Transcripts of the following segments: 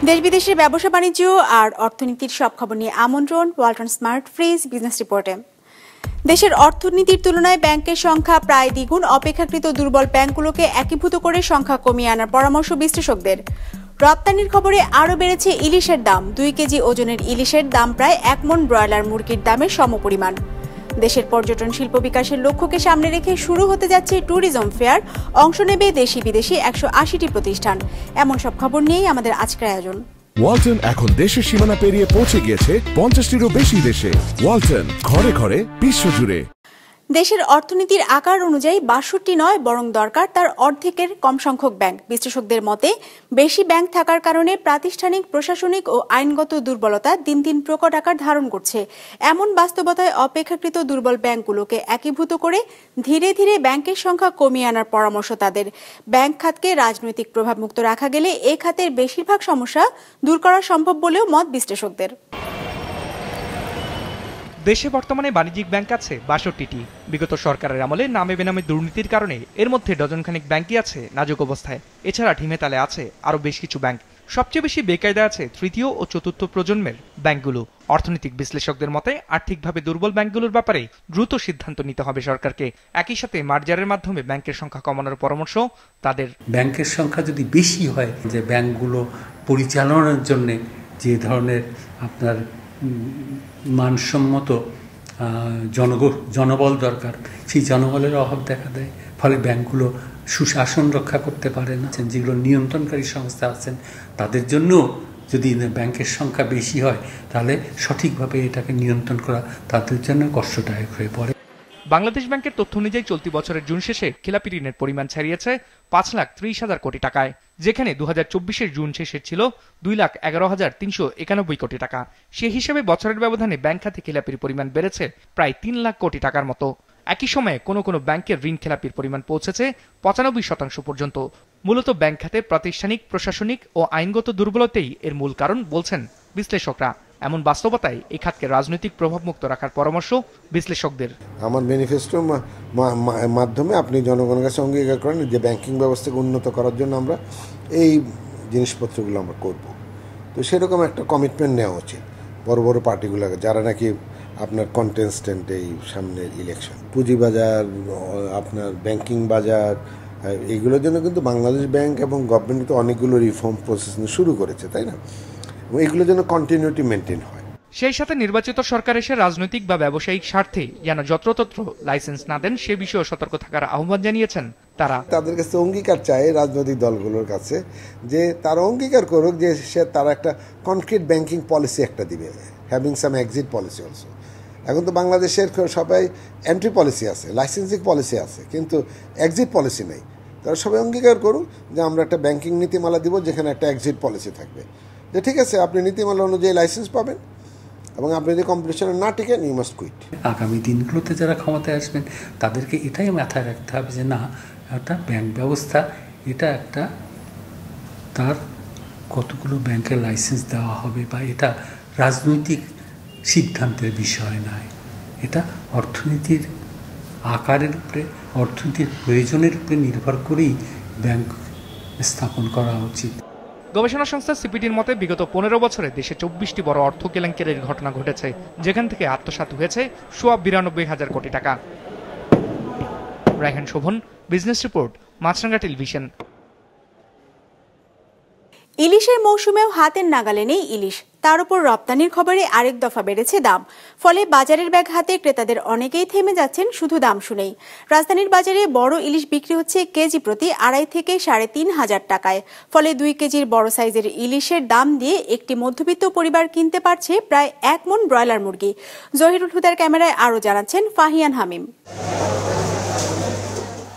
দেশ বিদেশের ব্যবসা বাণিজ্য আর অর্থনীতির সব খবর নিয়ে আমন্ত্রণ ওয়ালটন স্মার্ট ফ্রিজ বিজনেস রিপোর্টে। দেশের অর্থনীতির তুলনায় ব্যাংকের সংখ্যা প্রায় দ্বিগুণ, অপেক্ষাকৃত দুর্বল ব্যাংকগুলোকে একীভূত করে সংখ্যা কমিয়ে আনার পরামর্শ বিশ্লেষকদের। রপ্তানির খবরে আরও বেড়েছে ইলিশের দাম। 2 কেজি ওজনের ইলিশের দাম প্রায় 1 মণ ব্রয়লার মুরগির দামের সমপরিমাণ। দেশের পর্যটন শিল্প বিকাশের লক্ষ্যকে সামনে রেখে শুরু হতে যাচ্ছে ট্যুরিজম ফেয়ার। অংশ নেবে দেশি বিদেশি 180টি প্রতিষ্ঠান। এমন সব খবর নিয়েই আমাদের আজকের আয়োজন। ওয়ালটন এখন দেশের সীমানা পেরিয়ে পৌঁছে গিয়েছে 50টিরও বেশি দেশে। ওয়ালটন, ঘরে ঘরে বিশ্বজুড়ে। দেশের অর্থনীতির আকার অনুযায়ী 62টি নয়, বরং দরকার তার অর্ধেকের কম সংখ্যক ব্যাংক। বিশ্লেষকদের মতে বেশি ব্যাংক থাকার কারণে প্রাতিষ্ঠানিক, প্রশাসনিক ও আইনগত দুর্বলতা দিন দিন প্রকট আকার ধারণ করছে। এমন বাস্তবতায় অপেক্ষাকৃত দুর্বল ব্যাংকগুলোকে একীভূত করে ধীরে ধীরে ব্যাংকের সংখ্যা কমিয়ে আনার পরামর্শ তাদের। ব্যাংক খাতকে রাজনৈতিক প্রভাবমুক্ত রাখা গেলে এ খাতের বেশিরভাগ সমস্যা দূর করা সম্ভব বলেও মত বিশ্লেষকদের। দেশে বর্তমানে বাণিজ্যিক ব্যাংক আছে 62টি। বিগত সরকারের আমলে নামে বেনামে দুর্নীতির কারণে এর মধ্যে ডজনখানিক ব্যাংকই আছে নাজুক অবস্থায়। এছাড়া ঢিমে তালে আছে আরও বেশ কিছু ব্যাংক। সবচেয়ে বেশি বেকায়দা আছে তৃতীয় ও চতুর্থ প্রজন্মের ব্যাংকগুলো। অর্থনৈতিক বিশ্লেষকদের মতে আর্থিকভাবে দুর্বল ব্যাংকগুলোর ব্যাপারে দ্রুত সিদ্ধান্ত নিতে হবে সরকারকে। একই সাথে মার্জারের মাধ্যমে ব্যাংকের সংখ্যা কমানোর পরামর্শ তাদের। ব্যাংকের সংখ্যা যদি বেশি হয়, যে ব্যাংকগুলো পরিচালনার জন্য যে ধরনের আপনার মানসম্মত জনবল দরকার, সেই জনবলের অভাব দেখা দেয়। ফলে ব্যাংকগুলো সুশাসন রক্ষা করতে পারে না। যেগুলো নিয়ন্ত্রণকারী সংস্থা আছেন তাদের জন্য যদি ব্যাংকের সংখ্যা বেশি হয়, তাহলে সঠিকভাবে এটাকে নিয়ন্ত্রণ করা তাদের জন্য কষ্টদায়ক হয়ে পড়ে। বাংলাদেশ ব্যাংকের তথ্য অনুযায়ী চলতি বছরের জুন শেষে খেলাপি ঋণের পরিমাণ ছাড়িয়েছে 5,30,000 কোটি টাকায়, যেখানে 2024-এর জুন শেষের ছিল 2,11,391 কোটি টাকা। সে হিসেবে বছরের ব্যবধানে ব্যাংক খাতে খেলাপির পরিমাণ বেড়েছে প্রায় 3 লাখ কোটি টাকার মতো। একই সময়ে কোনো ব্যাংকের ঋণ খেলাপির পরিমাণ পৌঁছেছে 95% পর্যন্ত। মূলত ব্যাংক খাতে প্রাতিষ্ঠানিক, প্রশাসনিক ও আইনগত দুর্বলতাই এর মূল কারণ বলছেন বিশ্লেষকরা। এমন বাস্তবতায় এই খাতকে রাজনৈতিক প্রভাবমুক্ত রাখার পরামর্শ বিশ্লেষকদের। আমার ম্যানিফেস্টোর মাধ্যমে আপনি জনগণের কাছে অঙ্গীকার করেন যে ব্যাংকিং ব্যবস্থাকে উন্নত করার জন্য আমরা এই জিনিসপত্রগুলো আমরা করব। তো সেরকম একটা কমিটমেন্ট নেওয়া উচিত বড় বড় পার্টিগুলোকে, যারা নাকি আপনার কন্টেস্টেন্ট এই সামনের ইলেকশন। পুঁজিবাজার, আপনার ব্যাংকিং বাজার, এইগুলোর জন্য কিন্তু বাংলাদেশ ব্যাংক এবং গভর্নমেন্ট কিন্তু অনেকগুলো রিফর্ম প্রসেস শুরু করেছে, তাই না? এগুলোর জন্য কন্টিনিউটি মেনটেন হয়। সেই সাথে নির্বাচিত সরকার এসে রাজনৈতিক বা ব্যবসায়িক স্বার্থে যেন যত্রতত্র লাইসেন্স না দেন সে বিষয়ে সতর্ক থাকার আহ্বান জানিয়েছেন তারা। তাদের কাছে অঙ্গীকার চায় রাজনৈতিক দলগুলোর কাছে, যে তারা অঙ্গীকার করুক যে তারা একটা কনক্রিট ব্যাংকিং পলিসি একটা দিবে, having some exit policy also. এখন তো বাংলাদেশের সবাই এন্ট্রি পলিসি আছে, লাইসেন্সিং পলিসি আছে, কিন্তু এক্সিট পলিসি নেই। তারা সবাই অঙ্গীকার করুক যে আমরা একটা ব্যাংকিং নীতিমালা দিব যেখানে একটা এক্সিট পলিসি থাকবে, যে ঠিক আছে আপনি নীতিমালা অনুযায়ী লাইসেন্স পাবেন এবং আপনি যদি কম্পিটিশনে না টিকেন ইউ মাস্ট কুইট। আগামী দিনগুলোতে যারা ক্ষমতায় আসবেন তাদেরকে এটাই মাথায় রাখতে হবে যে না, একটা ব্যাংক ব্যবস্থা এটা একটা তার কতগুলো ব্যাংকের লাইসেন্স দেওয়া হবে বা এটা রাজনৈতিক সিদ্ধান্তের বিষয় নয়। এটা অর্থনীতির আকারের উপরে, অর্থনীতির প্রয়োজনের উপরে নির্ভর করেই ব্যাংক স্থাপন করা উচিত। গবেষণা সংস্থা সিপিডির মতে বিগত 15 বছরে দেশে 24টি বড় অর্থ কেলেঙ্কারির ঘটনা ঘটেছে, যেখান থেকে আত্মসাৎ হয়েছে 92,000 কোটি টাকা। রায়হান শোভন, বিজনেস রিপোর্ট, মাছরাঙ্গা টেলিভিশন। ইলিশের মৌসুমেও হাতের নাগালে নেই ইলিশ, তার উপর রপ্তানির খবরে আরেক দফা বেড়েছে দাম। ফলে বাজারের ব্যাগ হাতে ক্রেতাদের অনেকেই থেমে যাচ্ছেন শুধু দাম শুনেই। রাজধানীর বাজারে বড় ইলিশ বিক্রি হচ্ছে কেজি প্রতি 2,500 থেকে 3,500 টাকায়। ফলে 2 কেজির বড় সাইজের ইলিশের দাম দিয়ে একটি মধ্যবিত্ত পরিবার কিনতে পারছে প্রায় 1 মণ ব্রয়লার মুরগি। জহিরুল হুদার ক্যামেরায় আরও জানাচ্ছেন ফাহিয়ান হামিম।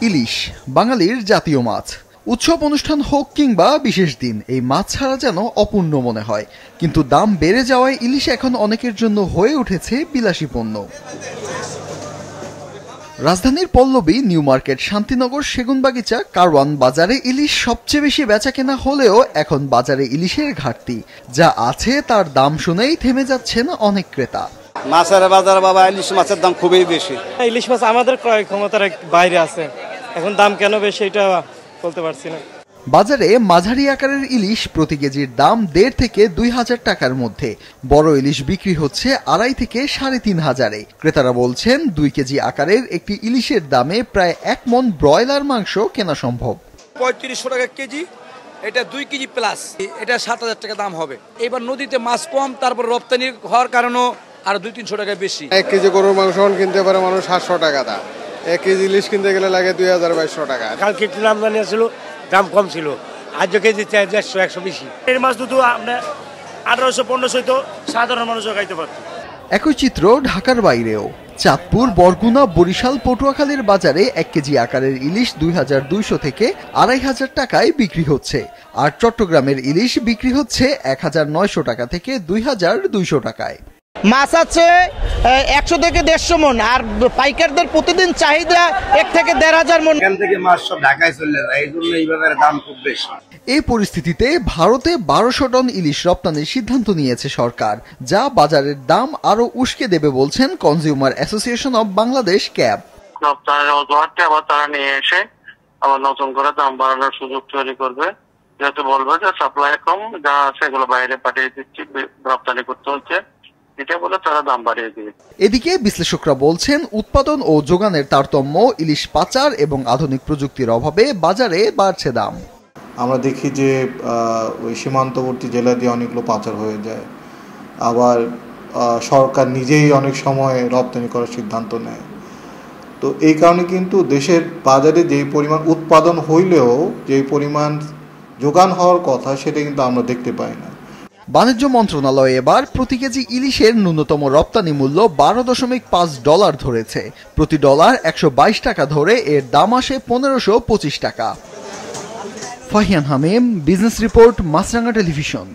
ইলিশ বাঙালির জাতীয় মাছ। উৎসব অনুষ্ঠান হোক কিংবা বিশেষ দিন, এই মাছ ছাড়া যেন অপূর্ণ মনে হয়। কিন্তু দাম বেড়ে যাওয়ায় ইলিশ এখন অনেকের জন্য হয়ে উঠেছে বিলাসী পণ্য। রাজধানীর পল্লবী, নিউ মার্কেট, শান্তিনগর, সেগুনবাগিচা, কারওয়ান বাজারে ইলিশ সবচেয়ে বেশি বেচাকেনা হলেও এখন বাজারে ইলিশের ঘাটতি। যা আছে তার দাম শুনেই থেমে যাচ্ছেন অনেক ক্রেতা। মাছের বাজার বাবা, ইলিশ মাছের দাম খুবই বেশি। ইলিশ মাছ আমাদের ক্রয় ক্ষমতার বাইরে আছে, এখন দাম কেন বেশি এটা বলতে পারছি না। বাজারে মাঝারি আকারের ইলিশ প্রতি কেজির দাম ১.৫ থেকে ২,০০০ টাকার মধ্যে, বড় ইলিশ বিক্রি হচ্ছে ২,৫০ থেকে ৩,৫০০-এ। ক্রেতারা বলছেন ২ কেজি আকারের একটি ইলিশের দামে প্রায় ১ মণ ব্রয়লার মাংস কেনা সম্ভব। ৩৫০০ টাকা কেজি, এটা ২ কেজি প্লাস, এটা ৭,০০০ টাকা দাম হবে। এবার নদীতে মাছ কম, তারপর রপ্তানি হওয়ার কারণেও আর ২-৩০০ টাকা বেশি। ১ কেজি গরুর মাংস কিনতে পারে মানুষ ৭০০ টাকা দাম, ১ কেজি ইলিশ কিনতে গেলে লাগে ২,২০০ টাকা। কালকে একটু আমদানি ছিল, দাম কম ছিল, আজ কেজি ১৫০-১০০ বেশি। এর মাছ দুটো আমরা ১৮০০-১৫০০ তো সাধারণ মানুষও খাইতে পারত। একই চিত্র ঢাকার বাইরেও। চাঁদপুর, বরগুনা, বরিশাল, পটুয়াখালীর বাজারে ১ কেজি আকারের ইলিশ ২,২০০ থেকে ২,৫০০ টাকায় বিক্রি হচ্ছে, আর চট্টগ্রামের ইলিশ বিক্রি হচ্ছে ১,৯০০ টাকা থেকে ২,২০০ টাকায়। মাছ আছে ১০০ থেকে ১৫০ মণ, আর পাইকারদের প্রতিদিন চাহিদা ১ থেকে ১,৫০০ মণ। এখান থেকে মাছ সব ঢাকায় চলে যায়, এই জন্য এই বাজারে দাম খুব বেশি। এই পরিস্থিতিতে ভারতে ১২০০ টন ইলিশ রপ্তানির সিদ্ধান্ত নিয়েছে সরকার, যা বাজারের দাম আরো উস্কে দেবে বলছেন consumer association of Bangladesh, cab. রপ্তানির অজুহাতে আবার তারা নিয়ে এসে আবার নতুন করে দাম বাড়ানোর সুযোগ তৈরি করবে, যেহেতু বলবে যে সাপ্লাই কম, যা আছে এগুলো বাইরে পাঠিয়ে দিচ্ছি, রপ্তানি করতে হচ্ছে, এটা বলে তারা দাম বাড়িয়ে দিবে। এদিকে বিশ্লেষকরা বলছেন উৎপাদন ও যোগানের তারতম্য, ইলিশ পাচার এবং আধুনিক প্রযুক্তির অভাবে বাজারে বাড়ছে দাম। আমরা দেখি যে ওই সীমান্তবর্তী জেলা দিয়ে অনেকগুলো পাচার হয়ে যায়, আবার সরকার নিজেই অনেক সময় রপ্তানি করার সিদ্ধান্ত নেয়। তো এই কারণে কিন্তু দেশের বাজারে যেই পরিমাণ উৎপাদন হইলেও যেই পরিমাণ যোগান হওয়ার কথা সেটা কিন্তু আমরা দেখতে পাই না। বাণিজ্য মন্ত্রণালয় এবার প্রতি কেজি ইলিশের ন্যূনতম রপ্তানি মূল্য $12.5 ধরেছে। প্রতি ডলার ১২২ টাকা ধরে এর দাম আসে ১৫২৫ টাকা। ফাহিয়ান হামিম, বিজনেস রিপোর্ট, মাছরাঙা টেলিভিশন।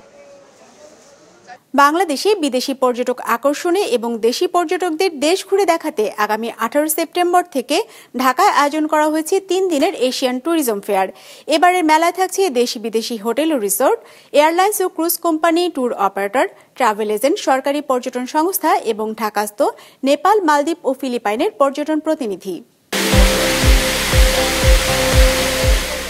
বাংলাদেশে বিদেশি পর্যটক আকর্ষণে এবং দেশি পর্যটকদের দেশ ঘুরে দেখাতে আগামী ১৮ সেপ্টেম্বর থেকে ঢাকায় আয়োজন করা হয়েছে ৩ দিনের এশিয়ান ট্যুরিজম ফেয়ার। এবারের মেলায় থাকছে দেশি বিদেশি হোটেল ও রিসোর্ট, এয়ারলাইন্স ও cruise company, tour operator, travel agent, সরকারি পর্যটন সংস্থা এবং ঢাকাস্থ নেপাল, মালদ্বীপ ও ফিলিপাইনের পর্যটন প্রতিনিধি।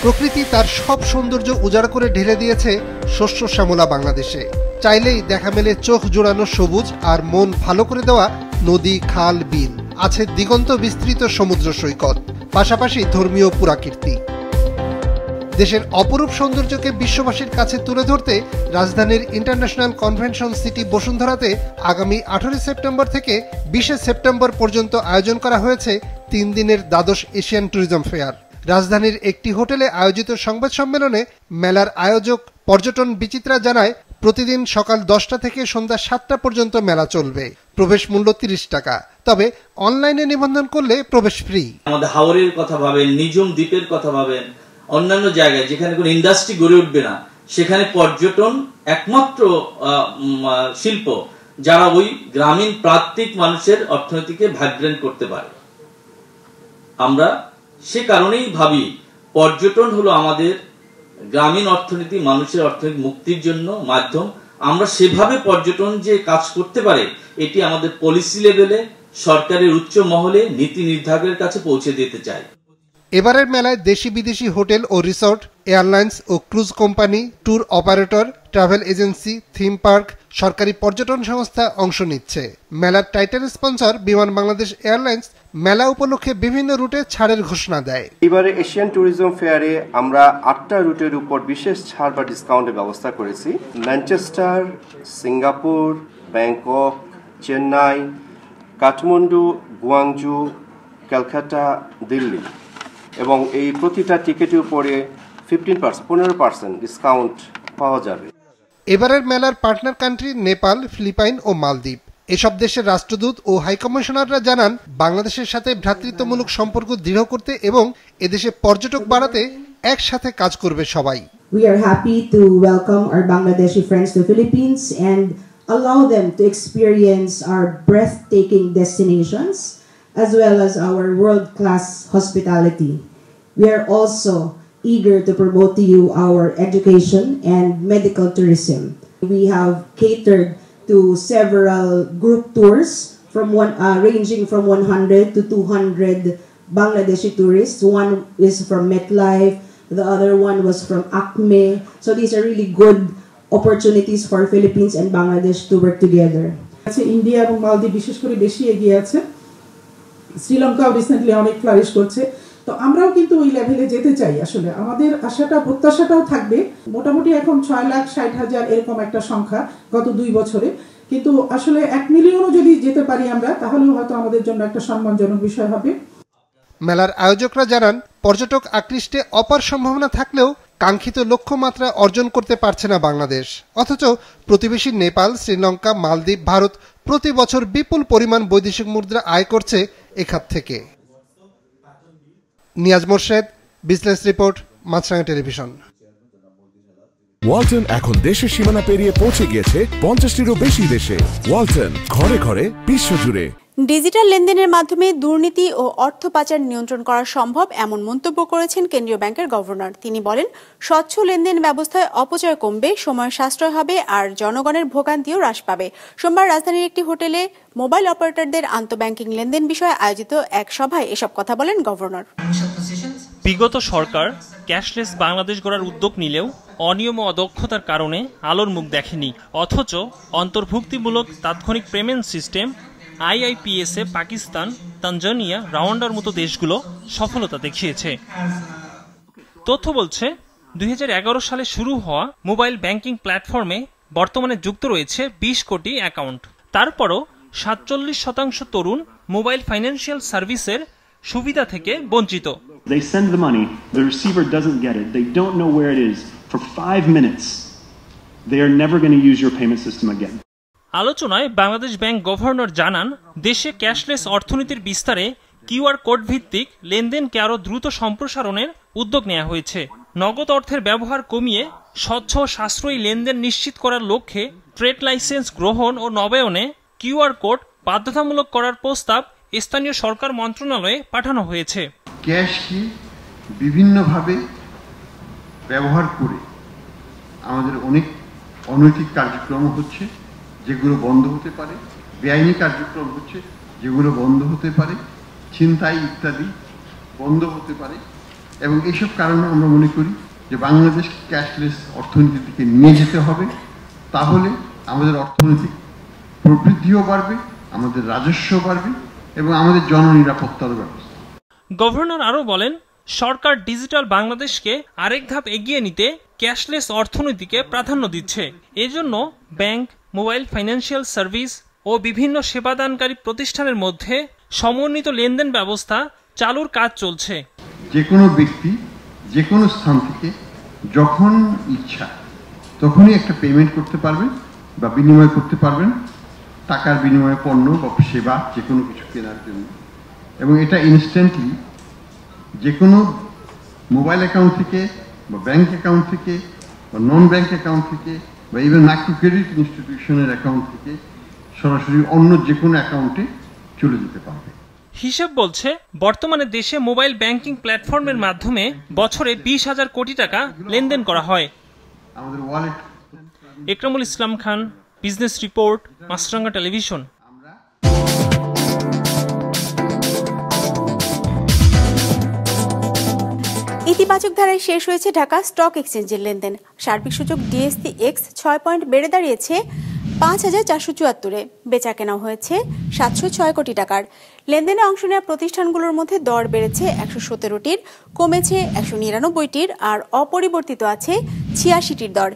প্রকৃতি তার সব সৌন্দর্য উজাড় করে ঢেলে দিয়েছে শস্য শ্যামলা বাংলাদেশে। চাইলেই দেখা মেলে চোখ জোড়ানো সবুজ আর মন ভালো করে দেওয়া নদী, খাল, বিল। আছে দিগন্ত বিস্তৃত সমুদ্র সৈকত, পাশাপাশি ধর্মীয় পুরাকীর্তি। দেশের অপরূপ সৌন্দর্যকে বিশ্ববাসীর কাছে তুলে ধরতে রাজধানীর ইন্টারন্যাশনাল কনভেনশন সিটি বসুন্ধরাতে আগামী 18 সেপ্টেম্বর থেকে 20 সেপ্টেম্বর পর্যন্ত আয়োজন করা হয়েছে 3 দিনের দ্বাদশ এশিয়ান ট্যুরিজম ফেয়ার। রাজধানীর একটি হোটেলে আয়োজিত সংবাদ সম্মেলনে মেলার আয়োজক পর্যটন বিচিত্রা জানায়, প্রতিদিন সকাল 10টা থেকে সন্ধ্যা 7টা পর্যন্ত মেলা চলবে। প্রবেশ মূল্য 30 টাকা, তবে অনলাইনে নিবন্ধন করলে প্রবেশ ফ্রি। আমাদের হাওরের কথা ভাবেন, নিজম দ্বীপের কথা ভাবেন, অন্যান্য জায়গায় যেখানে কোনো ইন্ডাস্ট্রি গড়ে উঠবে না, সেখানে পর্যটন একমাত্র শিল্প যারা ওই গ্রামীণ প্রান্তিক মানুষের অর্থনীতিকে ভাইব্রেন্ট করতে পারে। আমরা সে কারণেই ভাবি পর্যটন হলো আমাদের গ্রামীণ অর্থনীতি, মানুষের অর্থনীতি মুক্তির জন্য মাধ্যম। আমরা সেভাবে পর্যটন যে কাজ করতে পারে, এটি আমাদের পলিসি লেভেলে সরকারের উচ্চ মহলে নীতি নির্ধারকের কাছে পৌঁছে দিতে চাই। এবারের মেলায় দেশি বিদেশি হোটেল ও রিসোর্ট, এয়ারলাইন্স ও cruise company, tour operator, travel agency, theme park, সরকারি পর্যটন সংস্থা অংশ নিচ্ছে। মেলার টাইটেল স্পন্সর বিমান বাংলাদেশ এয়ারলাইন্স মেলা উপলক্ষে বিভিন্ন রুটে ছাড়ের ঘোষণা দেয়। এবারে এশিয়ান ট্যুরিজম ফেয়ারে আমরা 8টা রুটের উপর বিশেষ ছাড় বা ডিসকাউন্টের ব্যবস্থা করেছি। Manchester, Singapore, Bangkok, Chennai, Kathmandu, Guangzhou, Calcutta, Delhi, এবং এই প্রতিটা টিকিটের উপরে 15% ডিসকাউন্ট পাওয়া যাবে। এবারের মেলার পার্টনার কান্ট্রি নেপাল, ফিলিপাইন ও মালদ্বীপ। এসব দেশের রাষ্ট্রদূত ও হাইকমিশনাররা জানান, বাংলাদেশের সাথে ভ্রাতৃত্বমূলক সম্পর্ক দৃঢ় করতে এবং এদেশে পর্যটক বাড়াতে একসাথে কাজ করবে সবাই। We are happy to welcome our Bangladeshi friends to Philippines and allow them to experience our breathtaking destinations as well as our world-class hospitality. We are also eager to promote to you our education and medical tourism. We have catered to several group tours from ranging from 100 to 200 Bangladeshi tourists. One is from MetLife, The other one was from ACME. So these are really good opportunities for Philippines and Bangladesh to work together. India এবং মালদ্বীপ বিশেষ করে বেশি এগিয়ে আছে, শ্রীলঙ্কাও recently অনেক flourish করছে। তো আমরাও কিন্তু ওই লেভেলে যেতে চাই। আসলে আমাদের আশাটা প্রত্যাশাটাও থাকবে। মোটামুটি এখন 6,60,000 এরকম একটা সংখ্যা গত 2 বছরে, কিন্তু আসলে 1 মিলিয়নও যদি যেতে পারি আমরা, তাহলেও হয়তো আমাদের জন্য একটা সম্মানজনক বিষয় হবে। মেলার আয়োজকরা জানান, পর্যটক আকৃষ্টে অপার সম্ভাবনা থাকলেও কাঙ্ক্ষিত লক্ষ্যমাত্রা অর্জন করতে পারছে না বাংলাদেশ। অথচ প্রতিবেশী নেপাল, শ্রীলঙ্কা, মালদ্বীপ, ভারত প্রতি বছর বিপুল পরিমাণ বৈদেশিক মুদ্রা আয় করছে এ খাত থেকে। নিয়াজ মোর্শেদ, বিজনেস রিপোর্ট, মাছরাঙা টেলিভিশন। ওয়ালটন এখন দেশের সীমানা পেরিয়ে পৌঁছে গিয়েছে 50টিরও বেশি দেশে। ওয়ালটন, ঘরে ঘরে, বিশ্বজুড়ে। ডিজিটাল লেনদেনের মাধ্যমে দুর্নীতি ও অর্থ পাচার নিয়ন্ত্রণ করা সম্ভব, এমন মন্তব্য করেছেন কেন্দ্রীয় ব্যাংকের গভর্নর। তিনি বলেন, স্বচ্ছ লেনদেন ব্যবস্থায় অপচয় কমবে, সময় সাশ্রয় হবে আর জনগণের ভোগান্তিও হ্রাস পাবে। সোমবার রাজধানীর একটি হোটেলে মোবাইল অপারেটরদের আন্তঃব্যাংকিং লেনদেন বিষয়ে আয়োজিত এক সভায় এসব কথা বলেন গভর্নর। বিগত সরকার ক্যাশলেস বাংলাদেশ গড়ার উদ্যোগ নিলেও অনিয়ম ও অদক্ষতার কারণে আলোর মুখ দেখেনি। অথচ অন্তর্ভুক্তিমূলক তাৎক্ষণিক পেমেন্ট সিস্টেম IIPS-এ পাকিস্তান, তানজানিয়া, রাওয়ান্ডার মতো দেশগুলো সফলতা দেখিয়েছে। তথ্য বলছে 2011 সালে শুরু হওয়া মোবাইল ব্যাংকিং প্ল্যাটফর্মে বর্তমানে যুক্ত রয়েছে 20 কোটি অ্যাকাউন্ট। তারপরও 47% তরুণ মোবাইল ফাইন্যান্সিয়াল সার্ভিসের সুবিধা থেকে বঞ্চিত। They send the money, the receiver doesn't get it, they don't know where it is for 5 minutes. They are never going to use your payment system again. আলোচনায় বাংলাদেশ ব্যাংক গভর্নর জানান, দেশে cashless অর্থনীতির বিস্তারে QR code ভিত্তিক লেনদেনকে আরও দ্রুত সম্প্রসারণের উদ্যোগ নেওয়া হয়েছে। নগদ অর্থের ব্যবহার কমিয়ে স্বচ্ছ সাশ্রয়ী লেনদেন নিশ্চিত করার লক্ষ্যে ট্রেড লাইসেন্স গ্রহণ ও নবায়নে কিউআর কোড বাধ্যতামূলক করার প্রস্তাব স্থানীয় সরকার মন্ত্রণালয়ে পাঠানো হয়েছে। ক্যাশকে বিভিন্নভাবে ব্যবহার করে আমাদের অনেক অনৈতিক কার্যক্রম হচ্ছে, যেগুলো বন্ধ হতে পারে, বেআইনি কার্যক্রম হচ্ছে যেগুলো বন্ধ হতে পারে, ছিনতাই ইত্যাদি বন্ধ হতে পারে। এবং এইসব কারণে আমরা মনে করি যে বাংলাদেশ ক্যাশলেস অর্থনীতির দিকে নিয়ে যেতে হবে। তাহলে আমাদের অর্থনৈতিক প্রবৃদ্ধিও বাড়বে, আমাদের রাজস্ব বাড়বে এবং আমাদের জননিরাপত্তার ব্যবস্থা। গভর্নর আরও বলেন, সরকার ডিজিটাল বাংলাদেশকে আরেক ধাপ এগিয়ে নিতে ক্যাশলেস অর্থনীতিকে প্রাধান্য দিচ্ছে। এজন্য ব্যাংক, মোবাইল ফাইন্যান্সিয়াল সার্ভিস ও বিভিন্ন সেবাদানকারী প্রতিষ্ঠানের মধ্যে সমন্বিত লেনদেন ব্যবস্থা চালুর কাজ চলছে। যে কোনো ব্যক্তি যে কোনো স্থান থেকে যখন ইচ্ছা তখনই একটা পেমেন্ট করতে পারবেন বা বিনিময় করতে পারবেন, টাকার বিনিময়ে পণ্য বা সেবা যে কোনো কিছু কেনার জন্য। এবং এটা ইনস্ট্যান্টলি যে কোনো মোবাইল অ্যাকাউন্ট থেকে বা ব্যাংক অ্যাকাউন্ট থেকে বা নন ব্যাংক অ্যাকাউন্ট থেকে বা ইভেন মাইক্রো ক্রেডিট ইনস্টিটিউশনের অ্যাকাউন্ট থেকে সরাসরি অন্য যে কোনো অ্যাকাউন্টে চলে যেতে পারবে। হিসাব বলছে, বর্তমানে দেশে মোবাইল ব্যাংকিং প্ল্যাটফর্মের মাধ্যমে বছরে 20,000 কোটি টাকা লেনদেন করা হয়। আমাদের wallet. Ekramul Islam Khan, business report, মাছরাঙা টেলিভিশন। ইতিবাচক ধারায় শেষ হয়েছে ঢাকা স্টক এক্সচেঞ্জের লেনদেন। সার্বিক সূচক DSE-X 6 পয়েন্ট বেড়ে দাঁড়িয়েছে 5,474-এ। বেচা কেনাও হয়েছে 706 কোটি টাকার। লেনদেনে অংশ নেওয়া প্রতিষ্ঠানগুলোর মধ্যে দর বেড়েছে 117টির, কমেছে 199টির আর অপরিবর্তিত আছে 86টির দর।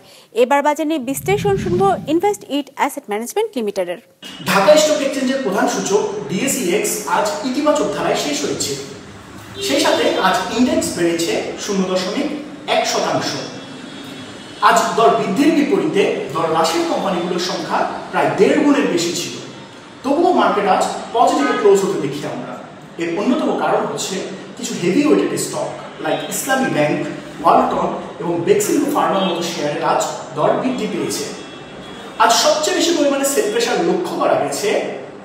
এবার বাজারে বিশ্লেষণ শুনবো ইনভেস্ট ইট অ্যাসেট ম্যানেজমেন্ট লিমিটেডের। ঢাকা স্টক এক্সচেঞ্জের প্রধান সূচক DSE-X আজ ইতিবাচক ধারায় শেষ হয়েছে। সেই সাথে আজ ইন্ডেক্স বেড়েছে 0.1%। আজ দর বৃদ্ধির বিপরীতে দর হ্রাসের কোম্পানিগুলোর সংখ্যা প্রায় 1.5 গুণের বেশি ছিল। তবুও মার্কেট আজ পজিটিভে ক্লোজ হতে দেখি আমরা। এর অন্যতম কারণ হচ্ছে কিছু হেভি ওয়েটেড স্টক লাইক ইসলামী ব্যাংক, ওয়ালটন এবং বেক্সিমকো ফার্মার মতো শেয়ারের আজ দর বৃদ্ধি পেয়েছে। আজ সবচেয়ে বেশি পরিমাণে সেল প্রেশার লক্ষ্য করা গেছে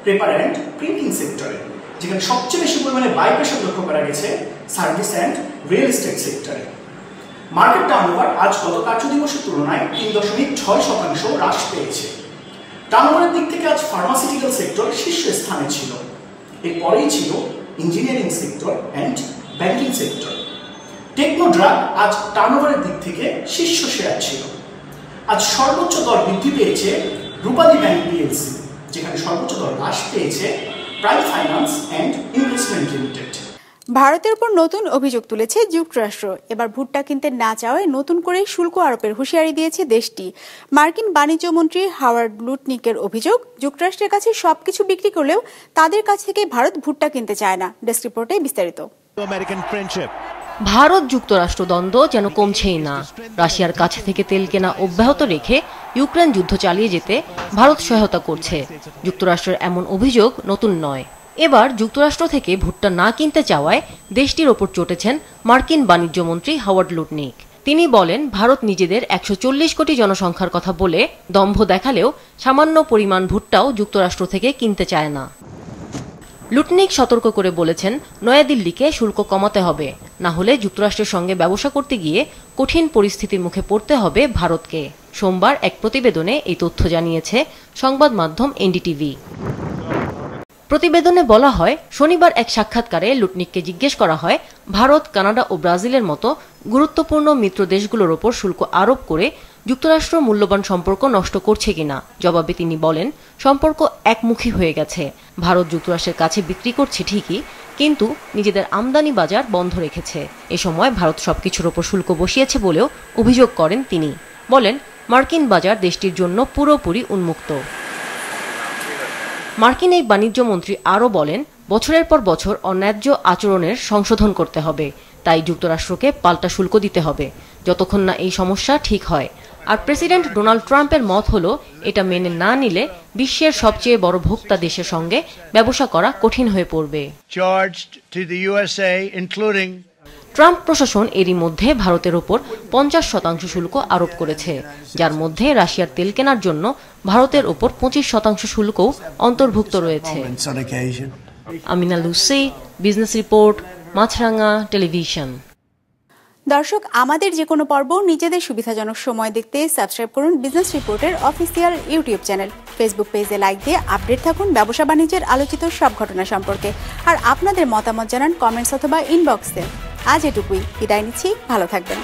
পেপার অ্যান্ড প্রিন্টিং সেক্টরে, যেখানে সবচেয়ে বেশি পরিমাণে বাই প্রেশার লক্ষ্য করা গেছে সার্ভিস অ্যান্ড রিয়েল এস্টেট সেক্টরে। মার্কেট টার্নওভার আজ গত কার্যদিবসের তুলনায় 3.6% হ্রাস পেয়েছে। টার্নওভারের দিক থেকে আজ ফার্মাসিউটিক্যাল সেক্টর শীর্ষস্থানে ছিল, এরপরেই ছিল engineering sector and banking sector. Technodrug আজ টার্নওভারের দিক থেকে শীর্ষ শেয়ার ছিল। আজ সর্বোচ্চ দর বৃদ্ধি পেয়েছে রূপালী ব্যাংক পিএলসি, যেখানে সর্বোচ্চ দর হ্রাস পেয়েছে prime finance and investment limited. ভারতের উপর নতুন অভিযোগ তুলেছে যুক্তরাষ্ট্র। এবার ভুট্টা কিনতে না চাওয়ায় নতুন করে শুল্ক আরোপের হুঁশিয়ারি দিয়েছে দেশটি। মার্কিন বাণিজ্য মন্ত্রী হাওয়ার্ড লুটনিকের অভিযোগ, যুক্তরাষ্ট্রের কাছে সবকিছু বিক্রি করলেও তাদের কাছ থেকে ভারত ভুট্টা কিনতে চায় না। ডেস্ক রিপোর্টে বিস্তারিত। ভারত যুক্তরাষ্ট্র দ্বন্দ্ব যেন কমছেই না। রাশিয়ার কাছ থেকে তেল কেনা অব্যাহত রেখে ইউক্রেন যুদ্ধ চালিয়ে যেতে ভারত সহায়তা করছে। যুক্তরাষ্ট্রের এমন অভিযোগ নতুন নয়। এবার যুক্তরাষ্ট্র থেকে ভুট্টা না কিনতে চাওয়ায় দেশটির ওপর চটেছেন মার্কিন বাণিজ্য মন্ত্রী হাওয়ার্ড লুটনিক। তিনি বলেন, ভারত নিজেদের 140 কোটি জনসংখ্যার কথা বলে দম্ভ দেখালেও সামান্য পরিমাণ ভুট্টাও যুক্তরাষ্ট্র থেকে কিনতে চায় না। লুটনিক সতর্ক করে বলেছেন, নয়াদিল্লিকে শুল্ক কমাতে হবে, না হলে যুক্তরাষ্ট্রের সঙ্গে ব্যবসা করতে গিয়ে কঠিন পরিস্থিতির মুখে পড়তে হবে ভারতকে। সোমবার এক প্রতিবেদনে এই তথ্য জানিয়েছে সংবাদ মাধ্যম এনডিটিভি। প্রতিবেদনে বলা হয়, শনিবার এক সাক্ষাৎকারে লুটনিককে জিজ্ঞেস করা হয়, ভারত, কানাডা ও ব্রাজিলের মতো গুরুত্বপূর্ণ মিত্র দেশগুলোর ওপর শুল্ক আরোপ করে যুক্তরাষ্ট্র মূল্যবান সম্পর্ক নষ্ট করছে কিনা। জবাবে তিনি বলেন, সম্পর্ক একমুখী হয়ে গেছে। ভারত যুক্তরাষ্ট্রের কাছে বিক্রি করছে ঠিকই, কিন্তু নিজেদের আমদানি বাজার বন্ধ রেখেছে। এ সময় ভারত সবকিছুর ওপর শুল্ক বসিয়েছে বলেও অভিযোগ করেন তিনি। বলেন, মার্কিন বাজার দেশটির জন্য পুরোপুরি উন্মুক্ত। মার্কিন এই বাণিজ্য মন্ত্রী আরও বলেন, বছরের পর বছর অন্যায্য আচরণের সংশোধন করতে হবে, তাই যুক্তরাষ্ট্রকে পাল্টা শুল্ক দিতে হবে যতক্ষণ না এই সমস্যা ঠিক হয়। আর প্রেসিডেন্ট ডোনাল্ড ট্রাম্পের মত হলো, এটা মেনে না নিলে বিশ্বের সবচেয়ে বড় ভোক্তা দেশের সঙ্গে ব্যবসা করা কঠিন হয়ে পড়বে। ট্রাম্প প্রশাসন এরই মধ্যে ভারতের ওপর 50% শুল্ক আরোপ করেছে, যার মধ্যে রাশিয়ার তেল কেনার জন্য ভারতের ওপর 25% শুল্কও অন্তর্ভুক্ত রয়েছে। আমিনা লুসি, বিজনেস রিপোর্ট, মাছরাঙা টেলিভিশন। দর্শক, আমাদের যে কোনো পর্ব নিজেদের সুবিধাজনক সময় দেখতে সাবস্ক্রাইব করুন বিজনেস রিপোর্টের অফিসিয়াল ইউটিউব চ্যানেল। ফেসবুক পেজে লাইক দিয়ে আপডেট থাকুন ব্যবসা বাণিজ্যের আলোচিত সব ঘটনা সম্পর্কে। আর আপনাদের মতামত জানান কমেন্টস অথবা ইনবক্সে। আজ এটুকুই, বিদায় নিচ্ছি, ভালো থাকবেন।